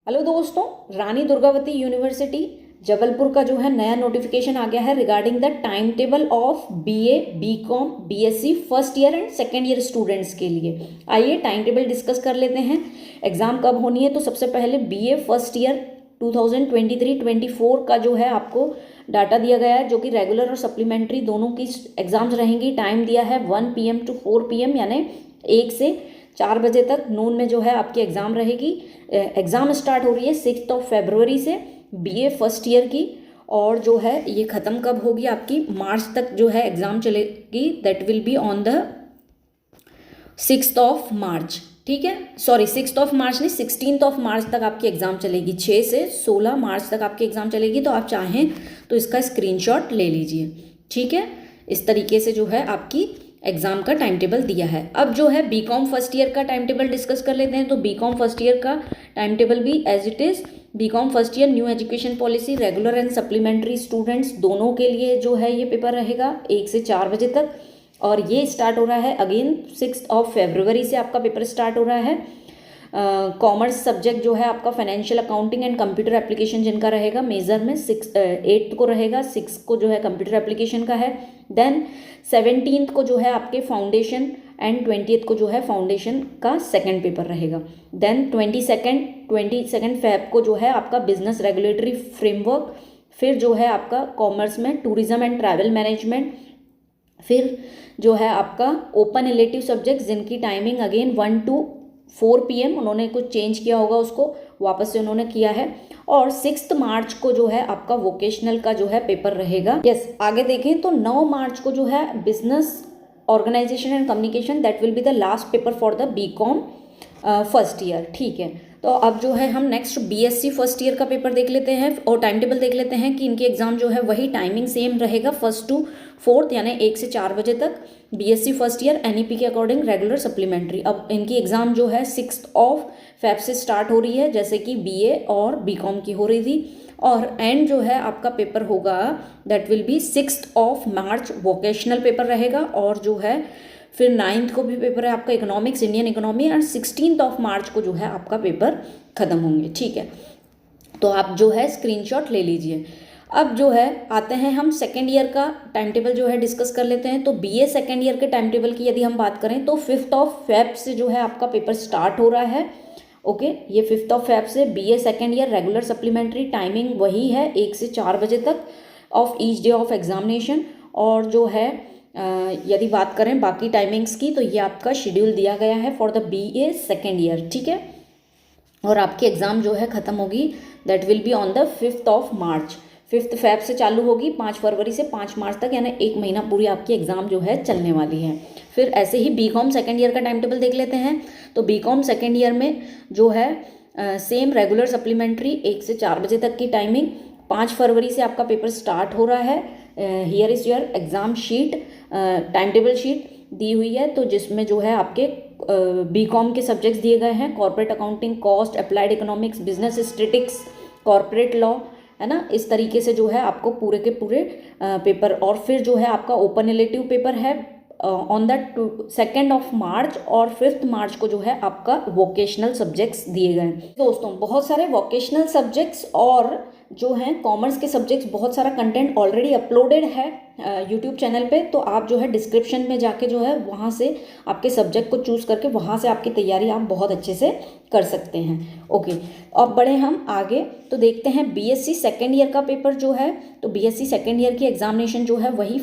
Hello दोस्तों, Rani Durgavati university Jabalpur का जो है नया नोटिफिकेशन आ गया है regarding the time table of BA, BCom, BSc first year and second year students के लिए। आइए टाइम टेबल डिस्कस कर लेते हैं। एग्जाम कब होनी है, तो सबसे पहले बीए फर्स्ट ईयर 2023-24 का जो है आपको डाटा दिया गया है, जो कि रेगुलर और सप्लीमेंट्री दोनों की एग्जाम्स रहेंगी। टाइम दिया है 1 PM to 4 PM, यानी 1 से 4 बजे तक नून में जो है आपकी एग्ज़ाम रहेगी। एग्ज़ाम स्टार्ट हो रही है 6 फरवरी से बीए फर्स्ट ईयर की, और जो है ये ख़त्म कब होगी आपकी मार्च तक जो है एग्ज़ाम चलेगी। That will be on the 6 मार्च। ठीक है, सॉरी 6 मार्च नहीं, 16 मार्च तक आपकी एग्ज़ाम चलेगी। 6 से 16 मार्च तक आपकी एग्ज़ाम चलेगी। तो आप चाहें तो इसका स्क्रीनशॉट ले लीजिए। ठीक है, इस तरीके से जो है आपकी एग्जाम का टाइम टेबल दिया है। अब जो है बीकॉम फर्स्ट ईयर का टाइम टेबल डिस्कस कर लेते हैं। तो बीकॉम फर्स्ट ईयर का टाइम टेबल भी as it is. BCom first year new education policy, regular and supplementary students दोनों के लिए जो है ये पेपर रहेगा 1 से 4 बजे तक, और ये स्टार्ट हो रहा है अगेन 6 फरवरी से आपका पेपर स्टार्ट हो रहा है। कॉमर्स सब्जेक्ट जो है आपका financial accounting and computer application जिनका रहेगा मेजर में 8 को रहेगा, 6 को जो है कंप्यूटर एप्लीकेशन का है। देन 17 को जो है आपके फाउंडेशन एंड 20 को जो है फाउंडेशन का सेकंड पेपर रहेगा। देन 22 फेब को जो है आपका बिजनेस रेगुलेटरी फ्रेमवर्क, फिर जो है आपका कॉमर्स में टूरिज्म एंड ट्रैवल मैनेजमेंट, फिर जो है आपका ओपन इलेक्टिव सब्जेक्ट्स जिनकी टाइमिंग अगेन 1 to 4 PM, उन्होंने कुछ चेंज किया होगा, उसको वापस से उन्होंने किया है। और 6 मार्च को जो है आपका वोकेशनल का जो है पेपर रहेगा। यस, आगे देखें तो 9 मार्च को जो है business organisation and communication, that will be the last paper for the BCom first year. ठीक है, तो अब जो है हम नेक्स्ट बीएससी फर्स्ट ईयर का पेपर देख लेते हैं और टाइम टेबल देख लेते हैं कि इनकी एग्जाम जो है वही टाइमिंग सेम रहेगा 1 to 4, यानी 1 से 4 बजे तक। बीएससी फर्स्ट ईयर एनईपी के अकॉर्डिंग रेगुलर सप्लीमेंट्री। अब इनकी एग्जाम जो है 6 फेब से स्टार्ट हो रही है, जैसे कि बीए और बीकॉम की हो रही थी, और एंड जो है आपका पेपर होगा that will B 6 March, vocational paper रहेगा। और जो है फिर 9 को भी पेपर है आपका इकोनॉमिक्स, इंडियन इकोनॉमी, एंड 16 मार्च को जो है आपका पेपर खत्म होंगे। ठीक है, तो आप जो है स्क्रीनशॉट ले लीजिए। अब जो है आते हैं हम सेकेंड ईयर का टाइम टेबल जो है डिस्कस कर लेते हैं। तो बीए सेकेंड ईयर के टाइम टेबल की यदि हम बात करें तो 5 फेब से जो है आपका पेपर स्टार्ट हो रहा है। ओके, ये 5 फेब से BA second year regular supplementary, timing वही है 1 से 4 बजे तक of each day of examination. और जो है यदि बात करें बाकी टाइमिंग्स की, तो ये आपका शेड्यूल दिया गया है for the BA second year. ठीक है, और आपकी एग्ज़ाम जो है ख़त्म होगी that will be on the 5 March. 5 Feb से चालू होगी 5 फरवरी से 5 मार्च तक, यानी 1 महीना पूरी आपकी एग्ज़ाम जो है चलने वाली है। फिर ऐसे ही बीकॉम सेकेंड ईयर का टाइम टेबल देख लेते हैं। तो बीकॉम सेकेंड ईयर में जो है सेम रेगुलर सप्लीमेंट्री 1 से 4 बजे तक की टाइमिंग। 5 फरवरी से आपका पेपर स्टार्ट हो रहा है। Here is your exam sheet, time table sheet दी हुई है, तो जिसमें जो है आपके बीकॉम के सब्जेक्ट्स दिए गए हैं, corporate accounting, cost, applied economics, business statistics, corporate law, है ना। इस तरीके से जो है आपको पूरे के पूरे पेपर, और फिर जो है आपका ओपन इलेक्टिव पेपर है ऑन द 2 मार्च, और 5 मार्च को जो है आपका वोकेशनल सब्जेक्ट्स दिए गए हैं। दोस्तों, बहुत सारे वोकेशनल सब्जेक्ट्स और जो हैं कॉमर्स के सब्जेक्ट्स, बहुत सारा कंटेंट ऑलरेडी अपलोडेड है यूट्यूब चैनल पे। तो आप जो है डिस्क्रिप्शन में जाके जो है वहाँ से आपके सब्जेक्ट को चूज़ करके वहाँ से आपकी तैयारी आप बहुत अच्छे से कर सकते हैं। ओके, अब बढ़े हम आगे तो देखते हैं बीएससी सेकेंड ईयर का पेपर जो है। तो बीएससी सेकेंड ईयर की एग्जामिनेशन जो है वही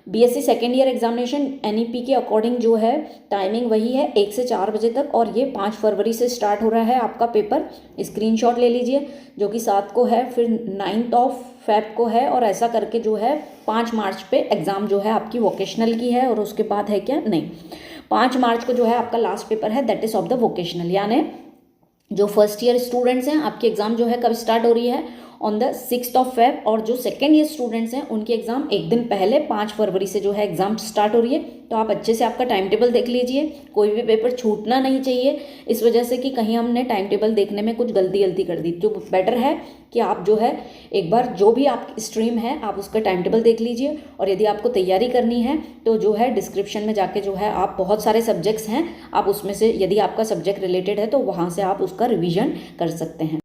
BSc second year examination NEP के अकॉर्डिंग जो है टाइमिंग वही है 1 से 4 बजे तक, और ये 5 फरवरी से स्टार्ट हो रहा है आपका पेपर। स्क्रीनशॉट ले लीजिए, जो कि 7 को है, फिर 9 फेब को है, और ऐसा करके जो है 5 मार्च पे एग्ज़ाम जो है आपकी वोकेशनल की है। और उसके बाद है क्या, नहीं, 5 मार्च को जो है आपका लास्ट पेपर है, that is of the vocational. यानी जो फर्स्ट ईयर स्टूडेंट्स हैं, आपकी एग्ज़ाम जो है कब स्टार्ट हो रही है, on the 6th of Feb, और जो सेकेंड ईयर स्टूडेंट्स हैं उनके एग्ज़ाम एक दिन पहले 5 फरवरी से जो है एग्ज़ाम स्टार्ट हो रही है। तो आप अच्छे से आपका टाइम टेबल देख लीजिए, कोई भी पेपर छूटना नहीं चाहिए इस वजह से कि कहीं हमने टाइम टेबल देखने में कुछ गलती कर दी। तो बेटर है कि आप जो है एक बार जो भी आपकी स्ट्रीम है आप उसका टाइम टेबल देख लीजिए, और यदि आपको तैयारी करनी है तो जो है डिस्क्रिप्शन में जाके जो है आप बहुत सारे सब्जेक्ट्स हैं, आप उसमें से यदि आपका सब्जेक्ट रिलेटेड है तो वहाँ से आप उसका रिवीजन कर सकते हैं।